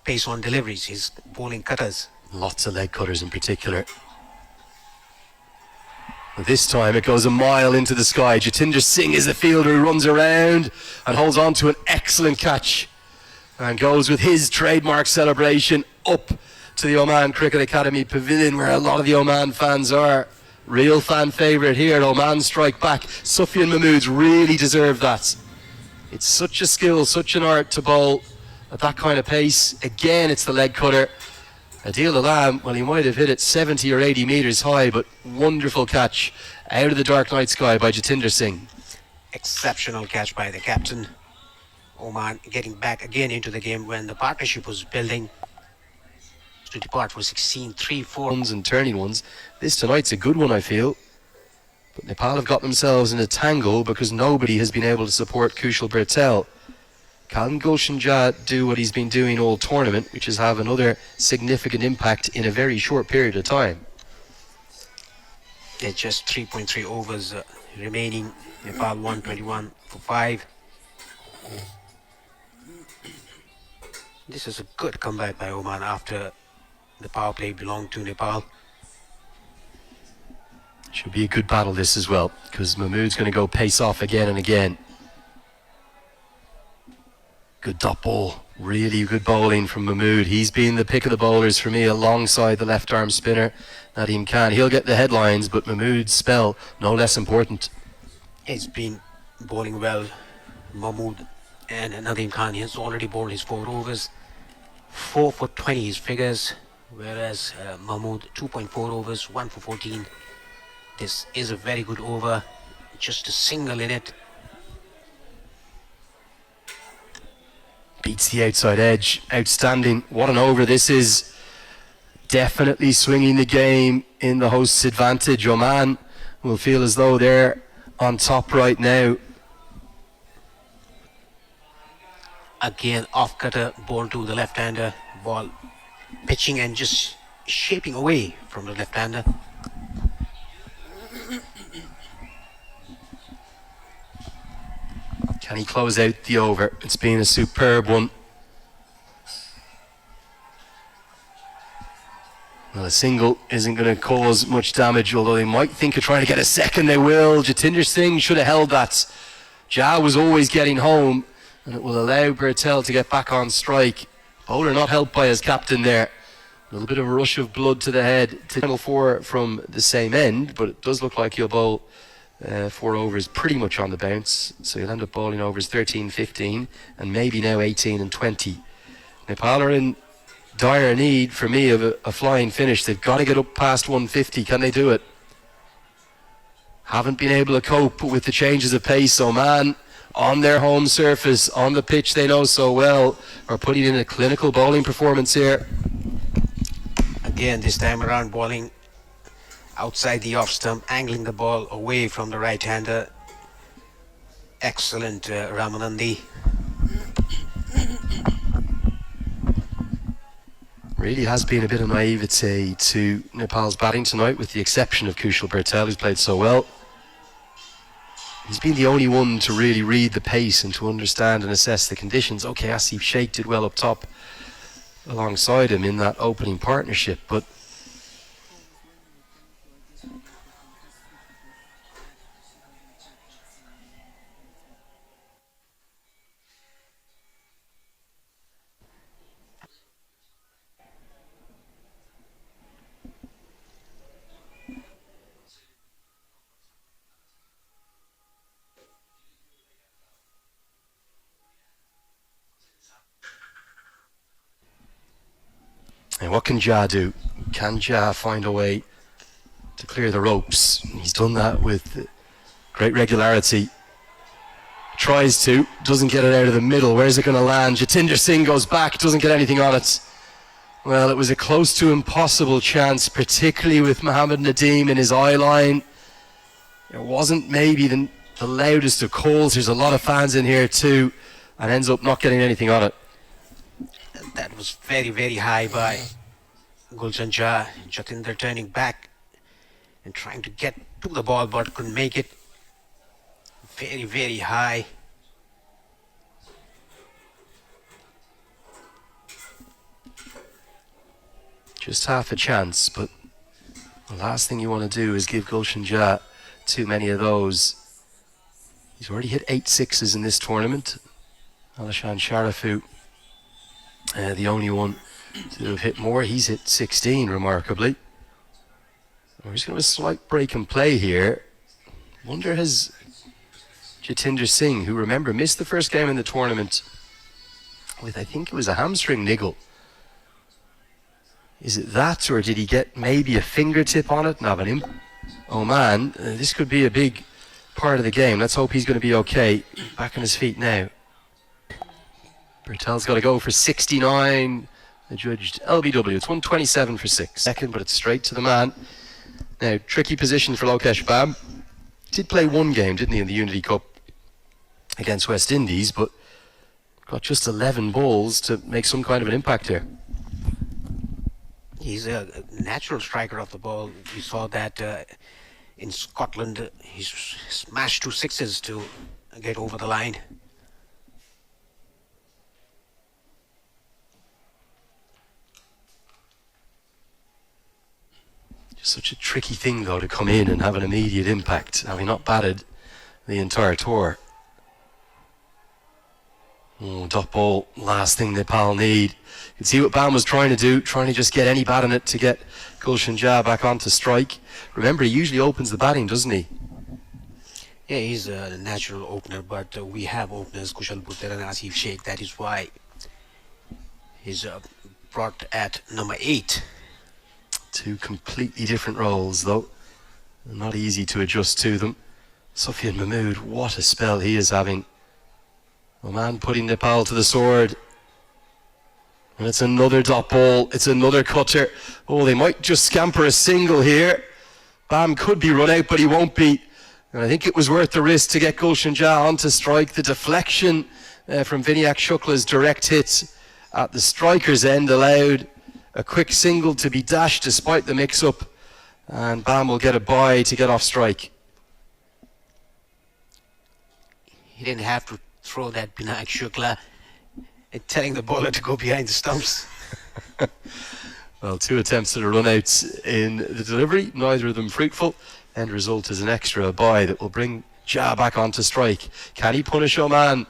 pace on deliveries. He's bowling cutters. Lots of leg cutters in particular. But this time it goes a mile into the sky. Jatinder Singh is the fielder who runs around and holds on to an excellent catch and goes with his trademark celebration up to the Oman Cricket Academy Pavilion, where a lot of the Oman fans are. Real fan favourite here. Oman strike back. Sufyan Mahmood's really deserved that. It's such a skill, such an art to bowl at that kind of pace. Again, it's the leg cutter. Adil Alam, well, he might have hit it 70 or 80 metres high, but wonderful catch out of the dark night sky by Jatinder Singh. Exceptional catch by the captain. Oman getting back again into the game when the partnership was building to depart for 16, 3, 4. Ones and turning ones. This tonight's a good one, I feel. But Nepal have got themselves in a tangle because nobody has been able to support Kushal Bertel. Can Gulshan Jah do what he's been doing all tournament, which is have another significant impact in a very short period of time? There's just 3.3 overs remaining. Nepal 121 for 5. This is a good comeback by Oman after the power play belonged to Nepal. Should be a good battle this as well, because Mahmood's going to go pace off again and again. Good dot ball, really good bowling from Mahmood. He's been the pick of the bowlers for me alongside the left arm spinner Nadeem Khan. He'll get the headlines, but Mahmood's spell no less important. He's been bowling well. Mahmood and Nadeem Khan has already bowled his 4 overs. 4 for 20 his figures, whereas Mahmood 2.4 overs, 1 for 14. This is a very good over, just a single in it. Beats the outside edge, outstanding. What an over this is. Definitely swinging the game in the host's advantage. Oman will feel as though they're on top right now. Again, off cutter, ball to the left-hander, ball pitching and just shaping away from the left-hander. Can he close out the over? It's been a superb one. Well, a single isn't going to cause much damage, although they might think of trying to get a second. They will. Jatinder Singh should have held that. Jah was always getting home, and it will allow Bertel to get back on strike. Bowler not helped by his captain there. A little bit of a rush of blood to the head to Channel 4 from the same end, but it does look like he'll bowl 4 overs pretty much on the bounce. So he'll end up bowling overs 13, 15, and maybe now 18 and 20. Nepal are in dire need, for me, of a flying finish. They've got to get up past 150. Can they do it? Haven't been able to cope with the changes of pace. Oman, on their home surface, on the pitch they know so well, are putting in a clinical bowling performance here. Again, this time around bowling outside the off stump, angling the ball away from the right-hander. Excellent, Ramanandi. Really has been a bit of naivete to Nepal's batting tonight, with the exception of Kushal Bertel, who's played so well. He's been the only one to really read the pace and to understand and assess the conditions. Okay, Asif Sheikh did well up top alongside him in that opening partnership, but and what can Jah do? Can Jah find a way to clear the ropes? He's done that with great regularity. Tries to, doesn't get it out of the middle. Where's it going to land? Jatinder Singh goes back, doesn't get anything on it. Well, it was a close to impossible chance, particularly with Mohammad Nadeem in his eye line. It wasn't maybe the loudest of calls. There's a lot of fans in here too, and ends up not getting anything on it. That was very, very high by Gulshan Jah. Jatinder turning back and trying to get to the ball, but couldn't make it. Very, very high. Just half a chance, but the last thing you want to do is give Gulshan Jah too many of those. He's already hit 8 sixes in this tournament. Alishan Sharifu, the only one to have hit more. He's hit 16, remarkably. We're just going to have a slight break and play here. Wonder, has Jatinder Singh, who, remember, missed the first game in the tournament with, I think it was a hamstring niggle. Is it that, or did he get maybe a fingertip on it? Navanim. Oh man, this could be a big part of the game. Let's hope he's going to be okay. Back on his feet now. Bertel's got to go for 69. Adjudged LBW. It's 127 for 6. Second, but it's straight to the man. Now, tricky position for Lokesh Bam. Did play one game, didn't he, in the Unity Cup against West Indies, but got just 11 balls to make some kind of an impact here. He's a natural striker of the ball. We saw that in Scotland. He smashed 2 sixes to get over the line. Just such a tricky thing, though, to come in and have an immediate impact, having not batted the entire tour. Oh, dot ball, last thing Nepal need. You can see what Bam was trying to do, trying to just get any bat in it to get Gulshan Jah back onto strike. Remember, he usually opens the batting, doesn't he? Yeah, he's a natural opener, but we have openers, Kushal Bhuttel and Asif Sheikh. That is why he's brought at number 8. 2 completely different roles, though. Not easy to adjust to them. Sufyan Mahmood, what a spell he is having. Oman putting Nepal to the sword. And it's another dot ball. It's another cutter. Oh, they might just scamper a single here. Bam could be run out, but he won't be. And I think it was worth the risk to get Gulshan Jah onto strike. The deflection from Vinayak Shukla's direct hit at the striker's end allowed a quick single to be dashed despite the mix-up. And Bam will get a bye to get off strike. He didn't have to throw that Vinayak Shukla and telling the bowler to go behind the stumps. Well, 2 attempts at a run-out in the delivery, neither of them fruitful. End result is an extra bye that will bring Jah back onto strike. Can he punish Oman?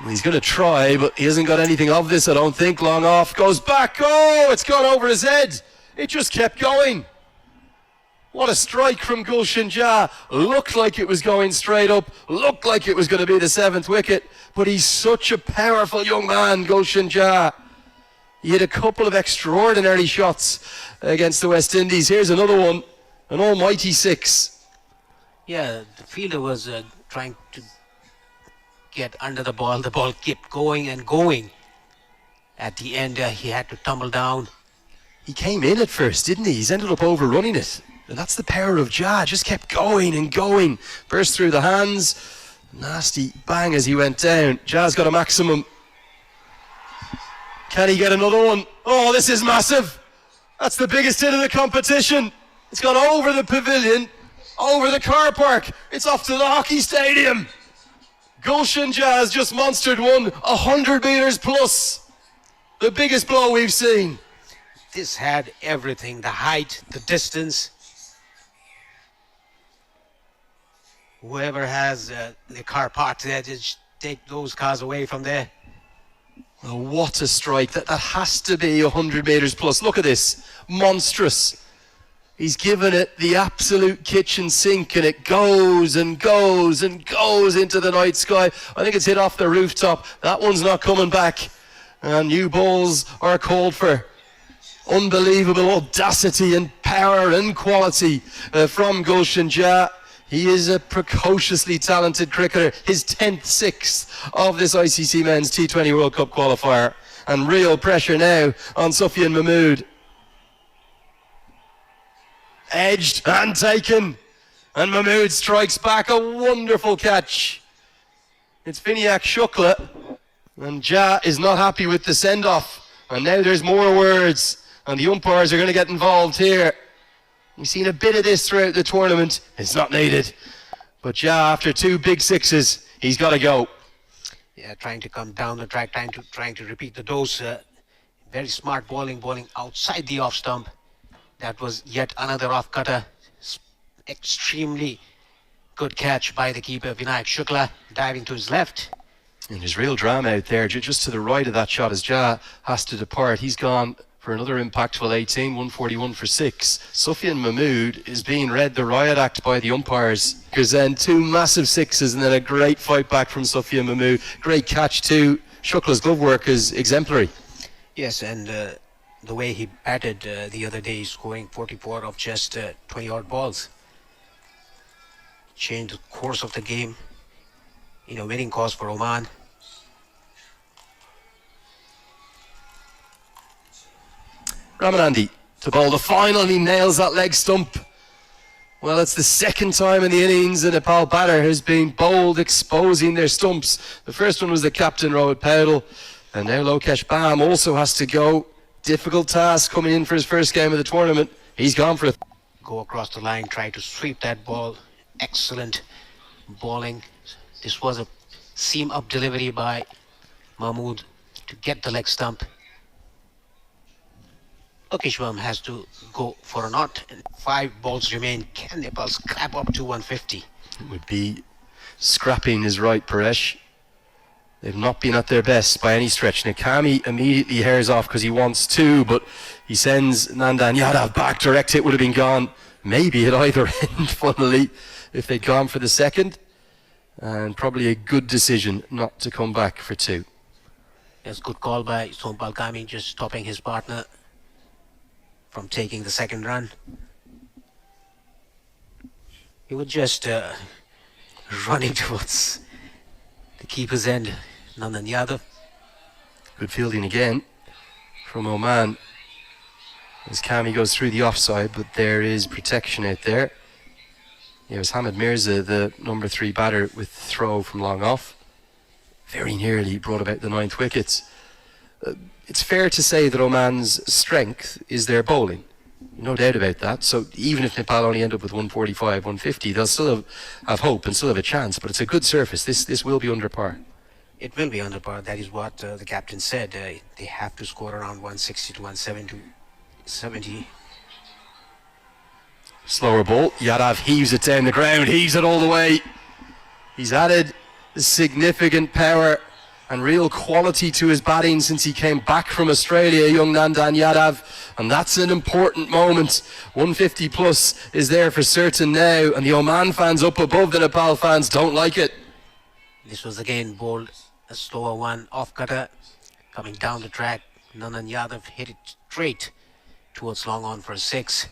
He's going to try, but he hasn't got anything of this, I don't think. Long off, goes back. Oh, it's gone over his head. It just kept going. What a strike from Gulshan Jah. Looked like it was going straight up. Looked like it was going to be the 7th wicket. But he's such a powerful young man, Gulshan Jah. He had a couple of extraordinary shots against the West Indies. Here's another one. An almighty 6. Yeah, the fielder was trying to get under the ball. The ball kept going and going. At the end, he had to tumble down. He came in at first, didn't he? He's ended up overrunning it. And that's the power of Jah. Just kept going and going. Burst through the hands. Nasty bang as he went down. Jah's got a maximum. Can he get another one? Oh, this is massive. That's the biggest hit of the competition. It's gone over the pavilion, over the car park. It's off to the hockey stadium. Gulshan Jah has just monstered one, 100 metres plus. The biggest blow we've seen. This had everything, the height, the distance. Whoever has the car parked there, just take those cars away from there. Oh, what a strike. That has to be 100 metres plus. Look at this. Monstrous. He's given it the absolute kitchen sink, and it goes and goes and goes into the night sky. I think it's hit off the rooftop. That one's not coming back. And new balls are called for. Unbelievable audacity and power and quality from Gulshan Jah. He is a precociously talented cricketer. His 10th 6 of this ICC Men's T20 World Cup qualifier. And real pressure now on Sufyan Mahmood. Edged and taken. And Mahmood strikes back. A wonderful catch. It's Vinayak Shukla. And Jah is not happy with the send-off. And now there's more words. And the umpires are going to get involved here. We've seen a bit of this throughout the tournament. It's not needed. But Jah, after 2 big 6s, he's got to go. Yeah, trying to come down the track, trying to repeat the dose. Very smart bowling outside the off stump. That was yet another off cutter. Extremely good catch by the keeper, Vinayak Shukla, diving to his left. And there's real drama out there, just to the right of that shot as Jah has to depart. He's gone for another impactful 18, 141 for 6. Sufyan Mahmood is being read the riot act by the umpires. Because then 2 massive 6s and then a great fight back from Sufyan Mahmood. Great catch too. Shukla's glove work is exemplary. Yes, and the way he batted the other day, scoring 44 of just 20 odd balls. Changed the course of the game. Winning cause for Oman. Ramanandi to bowl the final, and he nails that leg stump. Well, it's the 2nd time in the innings a Nepal batter has been bowled exposing their stumps. The first one was the captain, Rohit Paudel, and now Lokesh Bam also has to go. Difficult task coming in for his first game of the tournament. He's gone for it. Go across the line, try to sweep that ball. Excellent bowling. This was a seam-up delivery by Mahmood to get the leg stump. Lokeshwam has to go for a knot, and 5 balls remain. Can Nepal scrap up to 150? It would be scrapping is right, Paresh. They've not been at their best by any stretch. Nakami immediately hairs off because he wants 2, but he sends Nandan Yadav back. Direct hit would have been gone maybe at either end, funnily, if they'd gone for the 2nd. And probably a good decision not to come back for 2. Yes, good call by Sompal Kami, just stopping his partner from taking the 2nd run. He was just running towards the keeper's end, Nandan Yadav. Good fielding again from Oman as Kami goes through the offside, but there is protection out there. It was Hamid Mirza, the number 3 batter, with throw from long off. Very nearly brought about the 9th wicket. It's fair to say that Oman's strength is their bowling. No doubt about that. So even if Nepal only end up with 145, 150, they'll still have hope and still have a chance. But it's a good surface. This will be under par. It will be under par. That is what the captain said. They have to score around 160 to 170. Slower ball. Yadav heaves it down the ground. Heaves it all the way. He's added significant power and real quality to his batting since he came back from Australia, young Nandan Yadav, and that's an important moment. 150 plus is there for certain now, and the Oman fans up above the Nepal fans don't like it. This was again bowled a slower one, off cutter, coming down the track. Nandan Yadav hit it straight towards long on for a 6.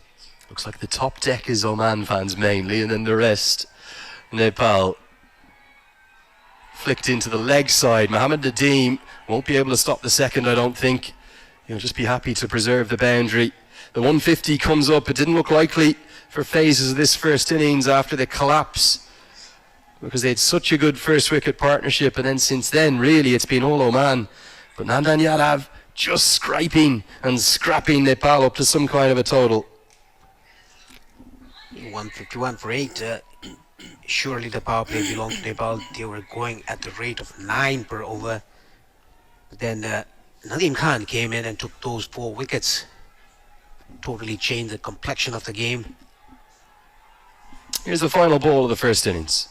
Looks like the top deck is Oman fans mainly, and then the rest Nepal. Flicked into the leg side. Mohammed Nadeem won't be able to stop the second, I don't think. He'll just be happy to preserve the boundary. The 150 comes up. It didn't look likely for phases of this first innings after the collapse, because they had such a good first wicket partnership, and then since then really it's been all Oman. But Nandan Yadav just scraping and scrapping Nepal up to some kind of a total. 151 for 8. Surely the power play belonged to Nepal. They were going at the rate of 9 per over. Then Nadeem Khan came in and took those 4 wickets. Totally changed the complexion of the game. Here's the final ball of the first innings.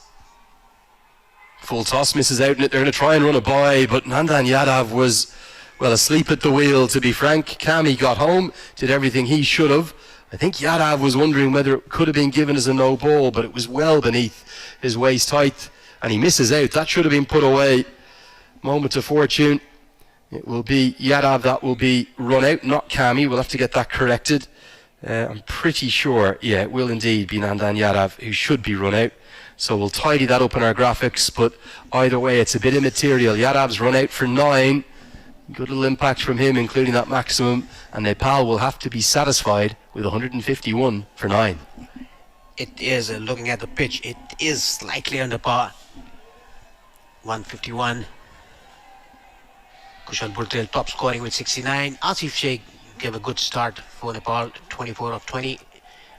Full toss, misses out in it. They're going to try and run a by, but Nandan Yadav was, well, asleep at the wheel, to be frank. Kami got home, did everything he should have. I think Yadav was wondering whether it could have been given as a no ball, but it was well beneath his waist height, and he misses out. That should have been put away. Moment of fortune. It will be Yadav that will be run out, not Kami. We'll have to get that corrected. I'm pretty sure, yeah, it will indeed be Nandan Yadav who should be run out. So we'll tidy that up in our graphics, but either way, it's a bit immaterial. Yadav's run out for 9. Good little impact from him, including that maximum, and Nepal will have to be satisfied with 151 for 9. It is, looking at the pitch, it is slightly under par. 151. Kushal Burtel top scoring with 69. Asif Sheikh gave a good start for Nepal, 24 of 20.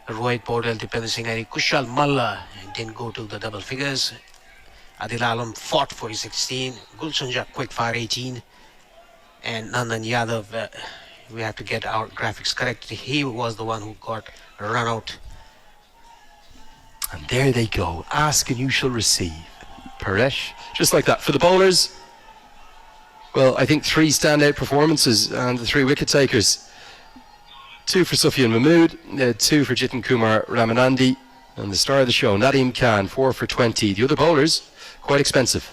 Rohit Paudel, Dipender Singh Hari. Kushal Malla didn't go to the double figures. Adil Alam fought for his 16. Gulsanja quick fire 18. And Nandan Yadav, we have to get our graphics correct. He was the one who got run out. And there they go. Ask and you shall receive. Paresh, just like that. For the bowlers, well, I think 3 standout performances and the 3 wicket takers. 2 for Sufyan Mahmood, 2 for Jitin Kumar Ramanandi, and the star of the show, Nadeem Khan, 4 for 20. The other bowlers, quite expensive.